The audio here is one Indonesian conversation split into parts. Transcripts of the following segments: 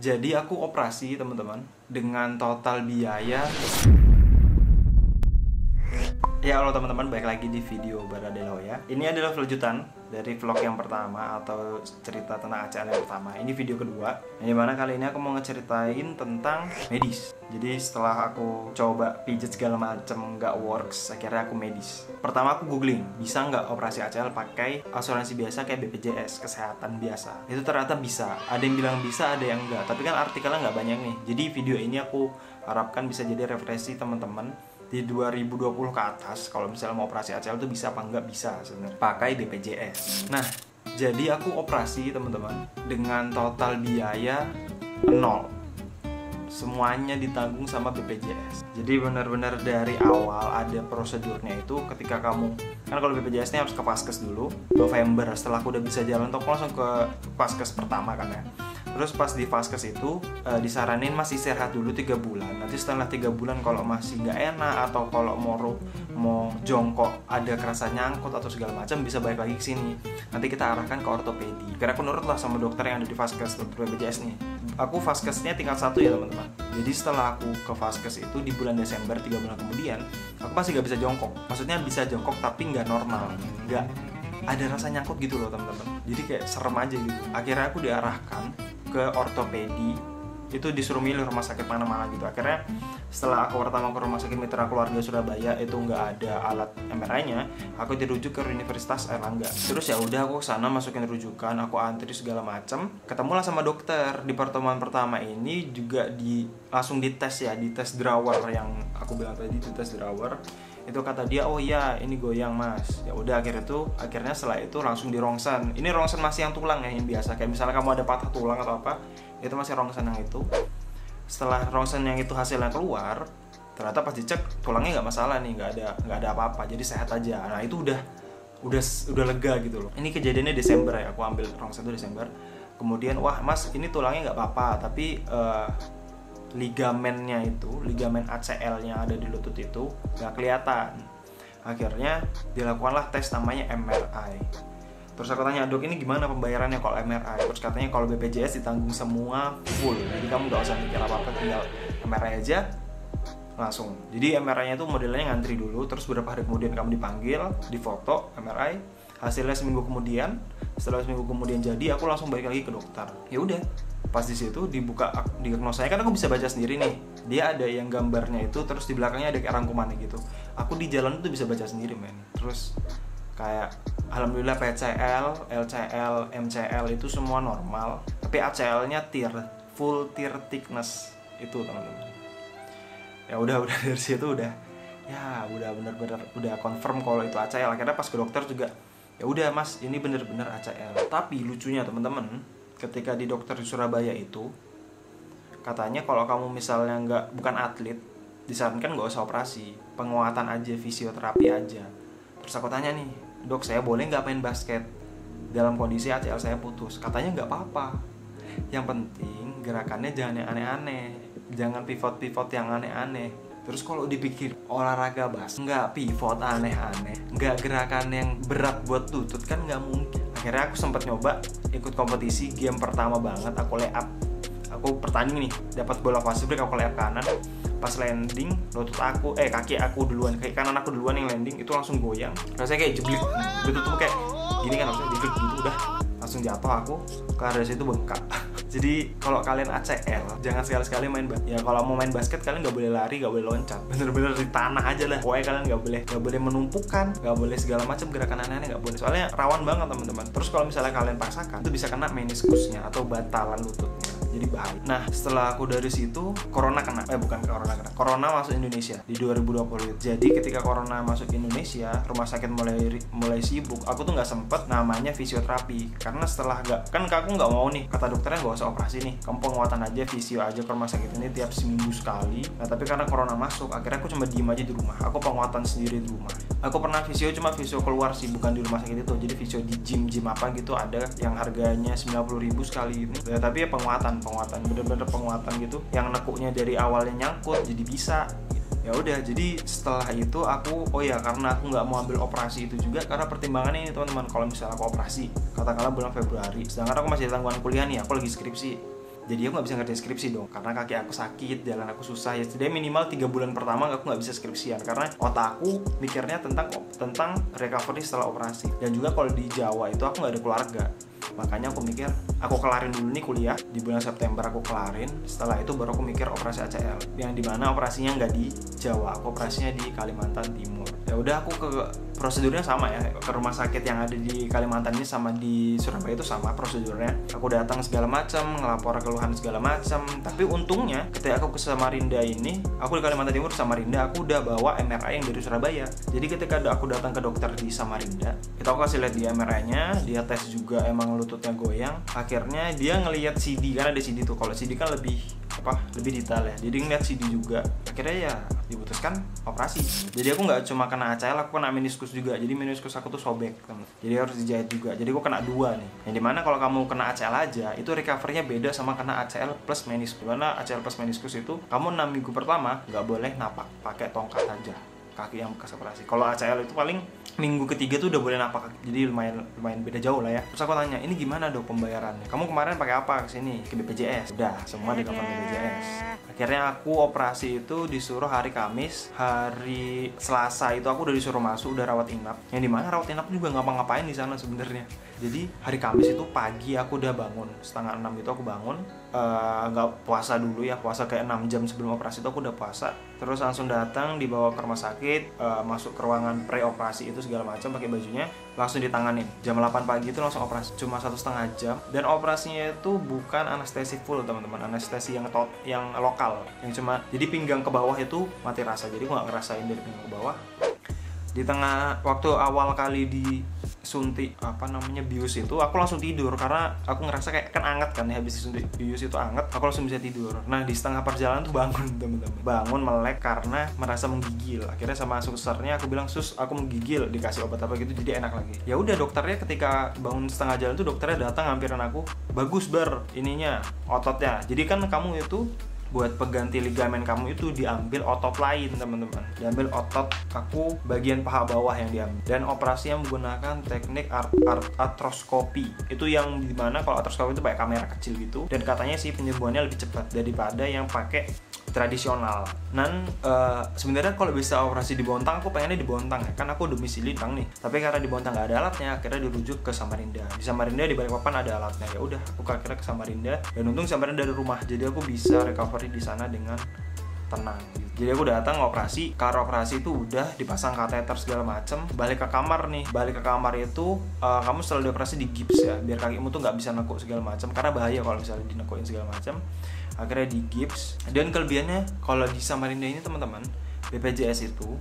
Jadi aku operasi teman-teman dengan total biaya. Ya halo teman-teman, balik lagi di video Baradelo ya. Ini adalah lanjutan dari vlog yang pertama atau cerita tentang ACL yang pertama. Ini video kedua, yang dimana kali ini aku mau ngeceritain tentang medis. Jadi setelah aku coba pijet segala macem nggak works, akhirnya aku medis. Pertama aku googling, bisa nggak operasi ACL pakai asuransi biasa kayak BPJS, kesehatan biasa. Itu ternyata bisa, ada yang bilang bisa, ada yang enggak. Tapi kan artikelnya nggak banyak nih. Jadi video ini aku harapkan bisa jadi referensi teman-teman di 2020 ke atas, kalau misalnya mau operasi ACL itu bisa apa enggak, bisa sebenarnya pakai BPJS. Nah, jadi aku operasi teman-teman dengan total biaya 0. Semuanya ditanggung sama BPJS. Jadi benar-benar dari awal ada prosedurnya itu. Ketika kamu, kan kalau BPJS ini harus ke Vaskes dulu November. Setelah aku udah bisa jalan tuh aku langsung ke Vaskes pertama kan ya. Terus pas di Vaskes itu disaranin masih istirahat dulu 3 bulan. Nanti setelah 3 bulan kalau masih nggak enak atau kalau mau jongkok ada kerasa nyangkut atau segala macam, bisa balik lagi ke sini. Nanti kita arahkan ke ortopedi. Karena aku nurut lah sama dokter yang ada di Vaskes, dokter BPJS nih. Aku Vaskesnya tingkat 1 ya teman-teman. Jadi setelah aku ke Vaskes itu di bulan Desember, 3 bulan kemudian, aku masih nggak bisa jongkok. Maksudnya bisa jongkok tapi nggak normal, nggak ada rasa nyangkut gitu loh teman-teman. Jadi kayak serem aja gitu. Akhirnya aku diarahkan ke ortopedi, itu disuruh milih rumah sakit mana-mana gitu. Akhirnya setelah aku pertama ke rumah sakit Mitra Keluarga Surabaya, itu nggak ada alat MRI-nya, aku dirujuk ke Universitas Airlangga. Terus ya udah aku kesana masukin rujukan, aku antri segala macam, ketemulah sama dokter. Di pertemuan pertama ini juga langsung dites ya, dites drawer yang aku bilang tadi, dites drawer. Itu kata dia, oh iya ini goyang mas. Ya udah akhirnya setelah itu langsung di rongsen. Ini rongsen masih yang tulang ya, yang biasa. Kayak misalnya kamu ada patah tulang atau apa, itu masih rongsen yang itu. Setelah rongsen yang itu hasilnya keluar, ternyata pas dicek tulangnya nggak masalah nih, nggak ada apa-apa, jadi sehat aja. Nah itu udah lega gitu loh. Ini kejadiannya Desember ya, aku ambil rongsen itu Desember. Kemudian wah mas ini tulangnya nggak apa-apa, tapi ligamennya itu, ligamen ACL yang ada di lutut itu nggak kelihatan. Akhirnya dilakukanlah tes namanya MRI. Terus aku tanya, dok ini gimana pembayarannya kalau MRI? Terus katanya kalau BPJS ditanggung semua full, jadi kamu nggak usah mikir apa-apa, tinggal MRI aja langsung. Jadi MRI-nya itu modelnya ngantri dulu, terus beberapa hari kemudian kamu dipanggil, difoto MRI, hasilnya seminggu kemudian. Setelah seminggu kemudian jadi, aku langsung balik lagi ke dokter. Ya udah, pas di situ dibuka diagnosanya, kan aku bisa baca sendiri nih. Dia ada yang gambarnya itu, terus di belakangnya ada kayak rangkumannya gitu. Aku di jalan itu bisa baca sendiri men. Terus kayak alhamdulillah PCL, LCL, MCL itu semua normal. Tapi ACL-nya full tear thickness itu teman-teman. Ya udah dari situ udah benar-benar udah confirm kalau itu ACL. Akhirnya pas ke dokter juga, ya udah mas ini bener-bener ACL. Tapi lucunya teman-teman, ketika di dokter di Surabaya itu katanya kalau kamu misalnya bukan atlet, disarankan nggak usah operasi, penguatan aja, fisioterapi aja. Terus aku tanya nih, dok saya boleh nggak main basket dalam kondisi ACL saya putus? Katanya nggak apa-apa, yang penting gerakannya jangan yang aneh-aneh, jangan pivot yang aneh-aneh. Terus kalau dipikir olahraga nggak pivot aneh-aneh, nggak gerakan yang berat buat lutut, kan nggak mungkin. Akhirnya aku sempat nyoba ikut kompetisi, game pertama banget aku lay up. Aku pertanding nih, dapat bola fast break, aku lay up kanan. Pas landing, kaki aku duluan, kaki kanan aku duluan yang landing, itu langsung goyang. Rasanya kayak jeblik, lutut tuh kayak gini kan, harusnya jeblik gitu, udah langsung jatuh aku. Karena dari situ bengkak. Jadi kalau kalian ACL, jangan sekali-sekali main ya kalau mau main basket kalian nggak boleh lari, nggak boleh loncat, bener-bener di tanah aja lah. Pokoknya kalian nggak boleh menumpukan, nggak boleh segala macam gerakan aneh-aneh, nggak boleh. Soalnya rawan banget teman-teman. Terus kalau misalnya kalian paksakan, itu bisa kena meniskusnya atau batalan lututnya. Jadi bahaya. Nah setelah aku dari situ, corona masuk Indonesia di 2020. Jadi ketika corona masuk Indonesia, rumah sakit mulai sibuk. Aku tuh nggak sempet namanya fisioterapi, karena setelah aku nggak mau nih, kata dokternya nggak usah operasi nih, kamu penguatan aja, fisio aja ke rumah sakit ini tiap seminggu sekali. Nah tapi karena corona masuk, akhirnya aku cuma diem aja di rumah. Aku penguatan sendiri di rumah. Aku pernah fisio, cuma fisio keluar sih, bukan di rumah sakit itu. Jadi fisio di gym apa gitu, ada yang harganya 90.000 sekali ini. Ya, tapi ya penguatan bener-bener penguatan gitu, yang nekuknya dari awalnya nyangkut jadi bisa. Ya udah, jadi setelah itu aku karena aku nggak mau ambil operasi itu juga, karena pertimbangannya ini teman-teman, kalau misalnya aku operasi katakanlah bulan Februari, sedangkan aku masih ada tanggungan kuliah nih, aku lagi skripsi. Jadi aku nggak bisa ngerjain skripsi dong, karena kaki aku sakit, jalan aku susah. Ya setidaknya minimal 3 bulan pertama aku nggak bisa skripsian, karena otak aku mikirnya tentang recovery setelah operasi. Dan juga kalau di Jawa itu aku nggak ada keluarga, makanya aku mikir aku kelarin dulu nih kuliah di bulan September, aku kelarin, setelah itu baru aku mikir operasi ACL, yang dimana operasinya nggak di Jawa, aku operasinya di Kalimantan Timur. Ya udah, aku ke prosedurnya sama ya, ke rumah sakit yang ada di Kalimantan ini sama di Surabaya itu sama prosedurnya. Aku datang segala macam, ngelapor keluhan segala macam. Tapi untungnya ketika aku ke Samarinda ini, aku di Kalimantan Timur Samarinda, aku udah bawa MRI yang dari Surabaya. Jadi ketika aku datang ke dokter di Samarinda, aku kasih lihat di MRI-nya, dia tes juga emang lututnya goyang. Akhirnya dia ngelihat CD, kan ada CD tuh. Kalau CD kan lebih detail ya. Jadi ngeliat CD juga. Akhirnya ya diputuskan operasi. Jadi aku nggak cuma kena ACL, aku kena meniskus juga. Jadi meniskus aku tuh sobek, temen. Jadi harus dijahit juga. Jadi aku kena 2 nih. Yang dimana kalau kamu kena ACL aja, itu recovery-nya beda sama kena ACL plus meniskus. Karena ACL plus meniskus itu kamu 6 minggu pertama nggak boleh napak, pakai tongkat aja kaki yang bekas operasi. Kalau ACL itu paling minggu ketiga tuh udah boleh napak kaki. Jadi lumayan beda jauh lah ya. Terus aku tanya, ini gimana dok pembayarannya? Kamu kemarin pakai apa kesini? Ke BPJS. Udah, semua di cover BPJS. Akhirnya aku operasi itu disuruh hari Kamis. Hari Selasa itu aku udah disuruh masuk, udah rawat inap. Yang dimana rawat inap juga ngapa-ngapain di sana sebenarnya. Jadi hari Kamis itu pagi aku udah bangun, 5:30 itu aku bangun. Nggak puasa dulu ya, puasa kayak 6 jam sebelum operasi itu aku udah puasa. Terus langsung datang, dibawa ke rumah sakit, masuk ke ruangan pre-operasi itu segala macam, pakai bajunya, langsung ditanganin. Jam 8 pagi itu langsung operasi, cuma 1,5 jam. Dan operasinya itu bukan anestesi full teman-teman, anestesi yang lokal, yang cuma jadi pinggang ke bawah itu mati rasa. Jadi aku nggak ngerasain dari pinggang ke bawah. Di tengah waktu awal kali disuntik bius itu, aku langsung tidur karena aku ngerasa kayak kan anget kan ya, habis disuntik bius itu anget, aku langsung bisa tidur. Nah di setengah perjalanan tuh bangun teman-teman, bangun melek karena merasa menggigil. Akhirnya sama susternya aku bilang, sus aku menggigil, dikasih obat apa gitu jadi enak lagi. Ya udah, dokternya ketika bangun setengah jalan tuh dokternya datang ngampirin aku, bagus ber ininya ototnya, jadi kan kamu itu buat pengganti ligamen kamu itu diambil otot lain teman-teman, diambil otot aku bagian paha bawah yang diambil. Dan operasinya menggunakan teknik artroskopi, itu yang dimana kalau artroskopi itu pakai kamera kecil gitu, dan katanya sih penyembuhannya lebih cepat daripada yang pakai tradisional. Dan sebenarnya kalau bisa operasi di Bontang, aku pengennya di Bontang ya, kan aku domisili Bontang nih. Tapi karena di Bontang nggak ada alatnya, akhirnya dirujuk ke Samarinda. Di Samarinda di Balikpapan ada alatnya. Ya udah, aku akhirnya ke Samarinda, dan untung Samarinda dari rumah, jadi aku bisa recovery di sana dengan tenang gitu. Jadi aku datang operasi, karena operasi itu udah dipasang kateter segala macem. Balik ke kamar itu kamu setelah dioperasi di gips ya, biar kakimu tuh nggak bisa nekuk segala macam, karena bahaya kalau misalnya dinekuin segala macam. Akhirnya di gips. Dan kelebihannya kalau di Samarinda ini teman-teman, BPJS itu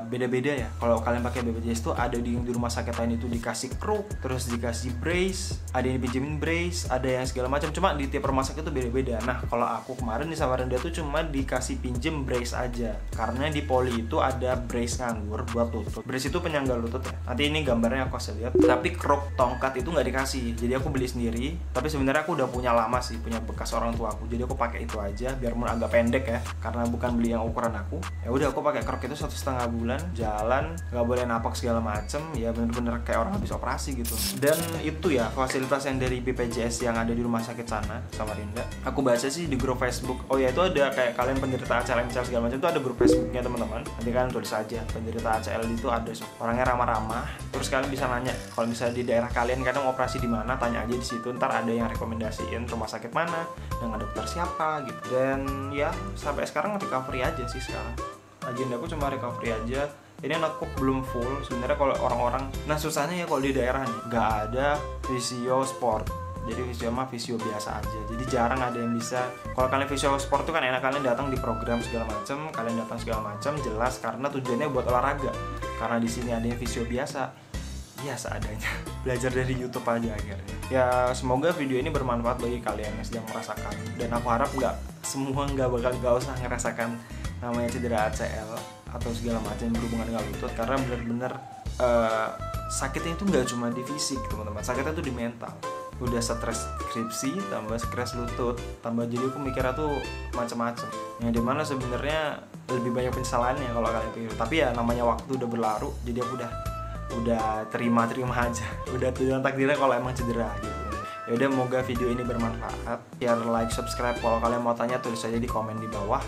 beda-beda ya. Kalau kalian pakai BPJS itu ada di rumah sakit lain itu dikasih kruk, terus dikasih brace, ada yang dipinjemin brace, ada yang segala macam. Cuma di tiap rumah sakit itu beda-beda. Nah kalau aku kemarin di Samarinda tuh cuma dikasih pinjem brace aja, karena di poli itu ada brace nganggur buat lutut. Brace itu penyangga lutut ya. Nanti ini gambarnya aku kasih lihat. Tapi kruk tongkat itu nggak dikasih, jadi aku beli sendiri. Tapi sebenarnya aku udah punya lama sih, punya bekas orang tua aku, jadi aku pakai itu aja biarpun agak pendek ya, karena bukan beli yang ukuran aku. Ya udah, aku pakai kruk itu 1,5 bulan, jalan nggak boleh napak segala macem, ya bener-bener kayak orang habis operasi gitu. Dan itu ya fasilitas yang dari BPJS yang ada di rumah sakit sana Samarinda. Aku baca sih di grup Facebook, oh ya itu ada kayak kalian penderita ACL segala macam itu ada grup Facebooknya teman-teman. Nanti kalian tulis aja penderita ACL itu ada, orangnya ramah-ramah. Terus kalian bisa nanya kalau misalnya di daerah kalian kadang operasi di mana, tanya aja di situ, ntar ada yang rekomendasiin rumah sakit mana dengan dokter siapa gitu. Dan ya sampai sekarang recovery aja sih sekarang. Agenda aku cuma recovery aja. Ini anakku belum full sebenarnya kalau orang-orang. Nah susahnya ya kalau di daerah nih nggak ada visio sport. Jadi visio mah visio biasa aja. Jadi jarang ada yang bisa. Kalau kalian visio sport tuh kan enak, kalian datang di program segala macam, kalian datang segala macam jelas karena tujuannya buat olahraga. Karena di sini ada yang visio biasa, ya seadanya. Belajar dari YouTube aja akhirnya. Ya semoga video ini bermanfaat bagi kalian yang sedang merasakan. Dan aku harap nggak usah ngerasakan namanya cedera ACL atau segala macam yang berhubungan dengan lutut, karena benar-benar sakitnya itu nggak cuma di fisik teman-teman, sakitnya itu di mental. Udah stres skripsi, tambah stres lutut, tambah jadi aku mikirnya tuh macam-macam. Yang dimana sebenarnya lebih banyak penyesalannya kalau kalian pikir. Tapi ya namanya waktu udah berlalu, jadi aku udah terima aja. Udah tujuan takdirnya kalau emang cedera gitu. Ya Yaudah, semoga video ini bermanfaat. Share, like, subscribe. Kalau kalian mau tanya, tulis aja di komen di bawah.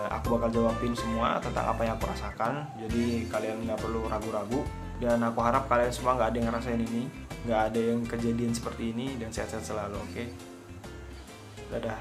Aku bakal jawabin semua tentang apa yang aku rasakan. Jadi kalian nggak perlu ragu-ragu. Dan aku harap kalian semua nggak ada yang ngerasain ini, nggak ada yang kejadian seperti ini, dan sehat-sehat selalu. Oke? Dadah.